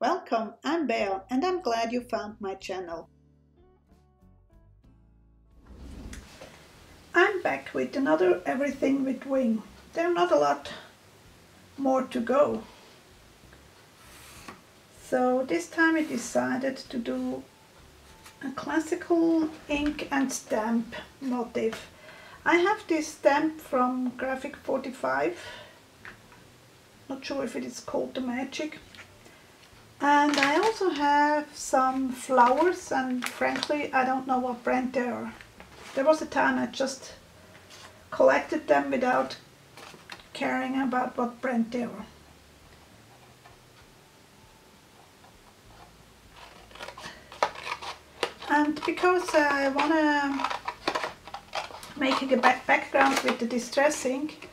Welcome, I'm Bea and I'm glad you found my channel. I'm back with another Everything with Wing. There are not a lot more to go. So this time I decided to do a classical ink and stamp motif. I have this stamp from Graphic 45. Not sure if it is called the Magic. And I also have some flowers, and frankly I don't know what brand they are. There was a time I just collected them without caring about what brand they were. And because I want to make a background with the distress ink,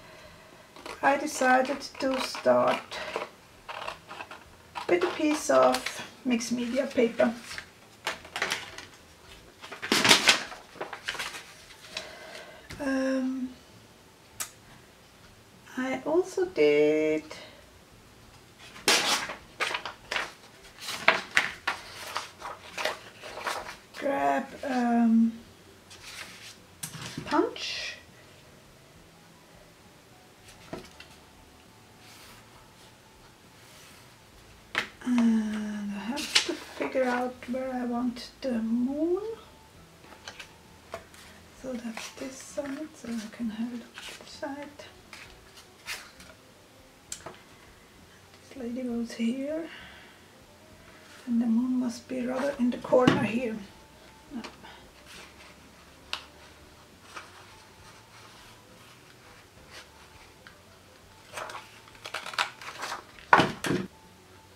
I decided to start with a piece of mixed media paper. I also did grab punch, and I have to figure out where I want the moon, so that's this side, so I can have it on this side. This lady goes here, and the moon must be rather in the corner here. No.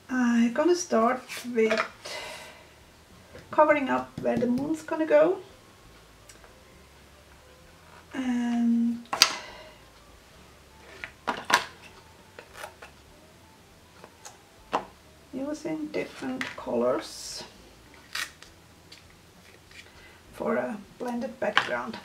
I'm gonna start with covering up where the moon's gonna go, and using different colors for a blended background.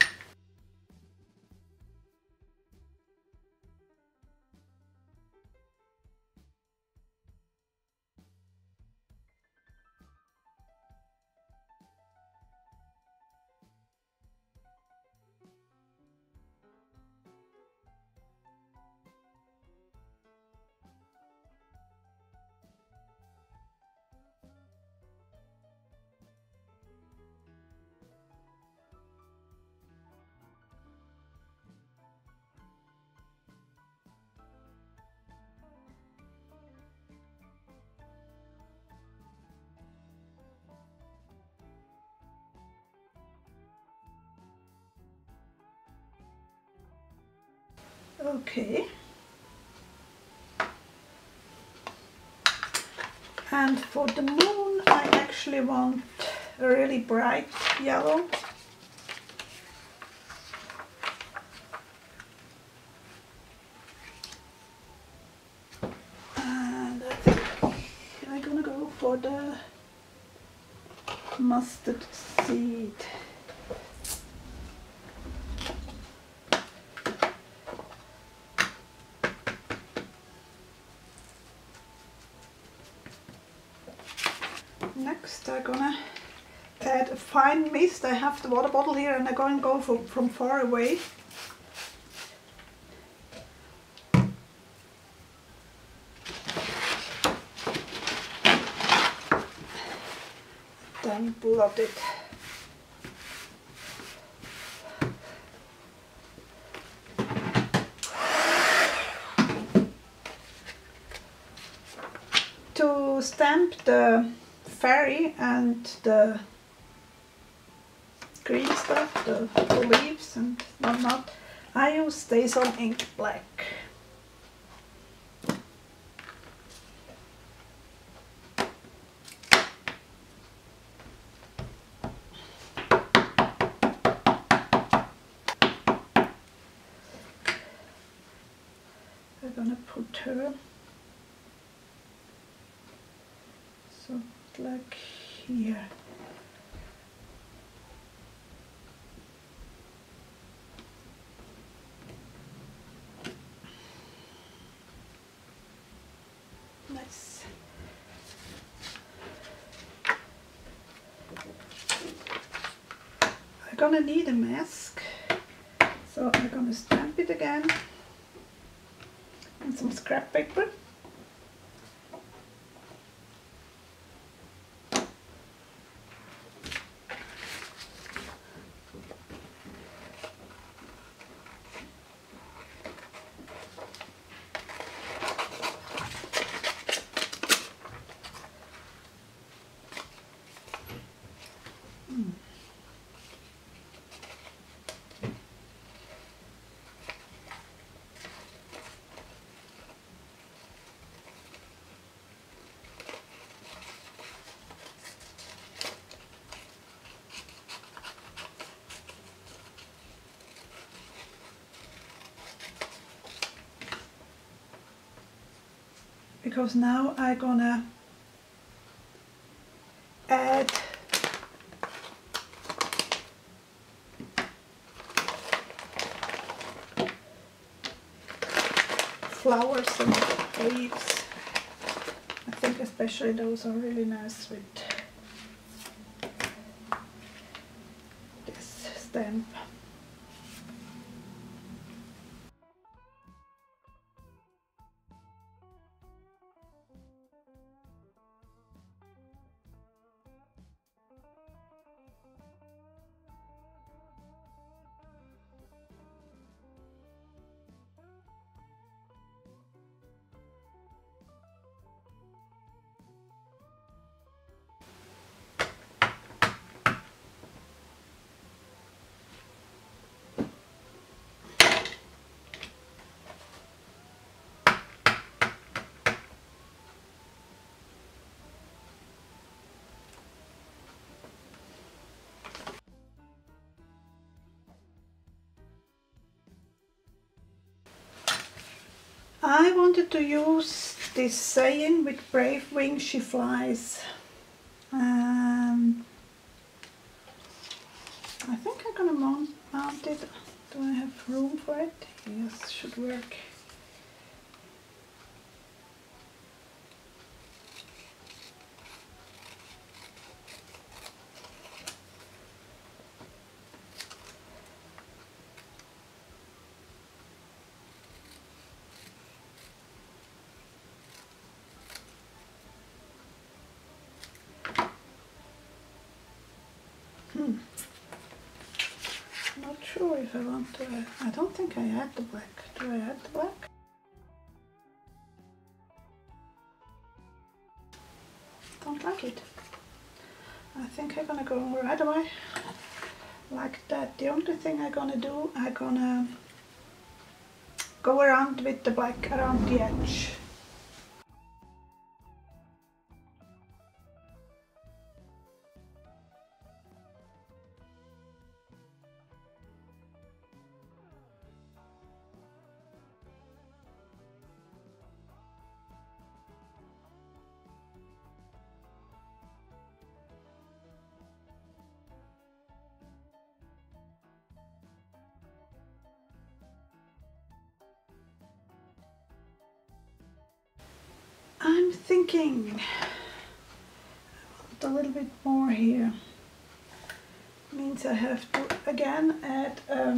Okay, and for the moon I actually want a really bright yellow. And I think I'm gonna go for the mustard seed. Next I'm gonna add a fine mist. I have the water bottle here and I'm going to go from far away. Then blot it. To stamp the fairy and the green stuff, the leaves and whatnot, I use Stazon ink black. I'm gonna put her so like here. Nice. gonna need a mask, so I'm gonna stamp it again on some scrap paper. Because now I'm gonna add flowers and leaves. I think especially those are really nice with this stamp. I wanted to use this saying, with brave wings she flies. I think I'm gonna mount it. Do I have room for it? Yes, should work. Not sure if I want to add. I don't think I add the black. Do I add the black? Don't like it. I think I'm gonna go right away like that. The only thing I'm gonna do, I'm gonna go around with the black around the edge. I'm thinking I want a little bit more here. Means I have to again add a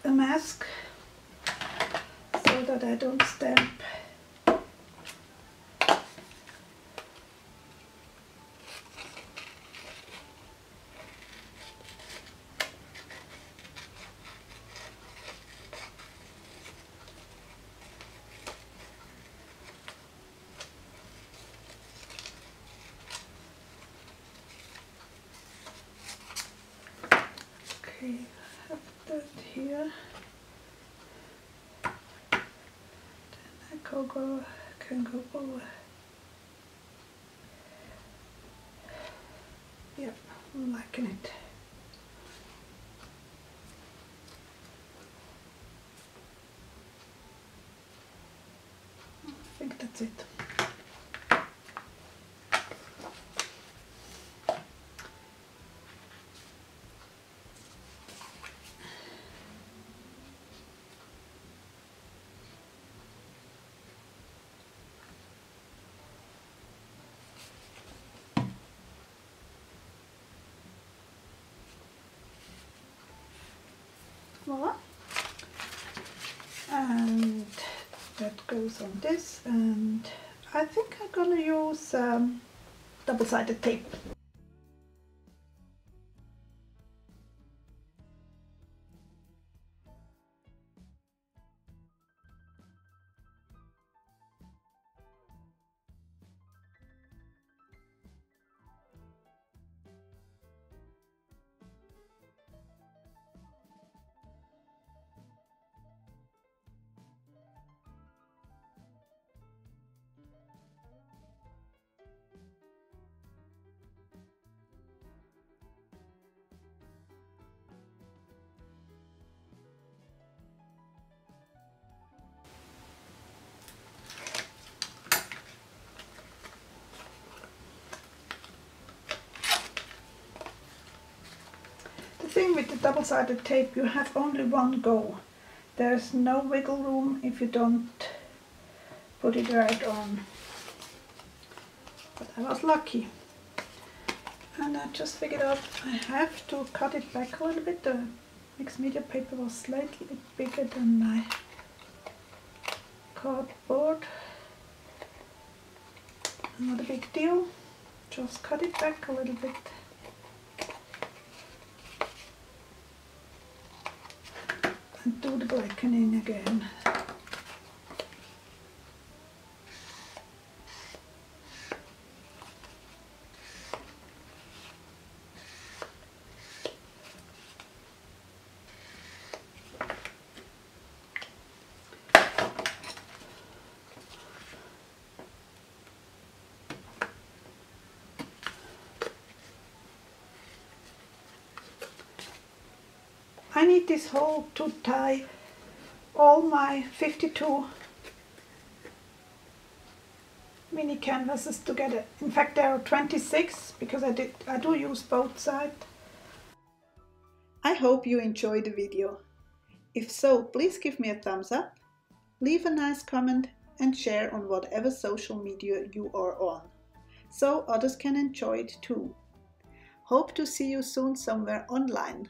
mask so that I don't stamp. Okay, I have that here. Then I can go over. Yep, I'm liking it. I think that's it. voila. And that goes on this, and I think I'm gonna use double-sided tape. The thing with the double-sided tape, you have only one go. There's no wiggle room if you don't put it right on. But I was lucky. And I just figured out I have to cut it back a little bit. The mixed media paper was slightly bigger than my cardboard. Not a big deal. Just cut it back a little bit. And do the blackening again. I need this hole to tie all my 52 mini canvases together. In fact, there are 26 because I do use both sides. I hope you enjoyed the video. If so, please give me a thumbs up, leave a nice comment and share on whatever social media you are on, so others can enjoy it too. Hope to see you soon somewhere online.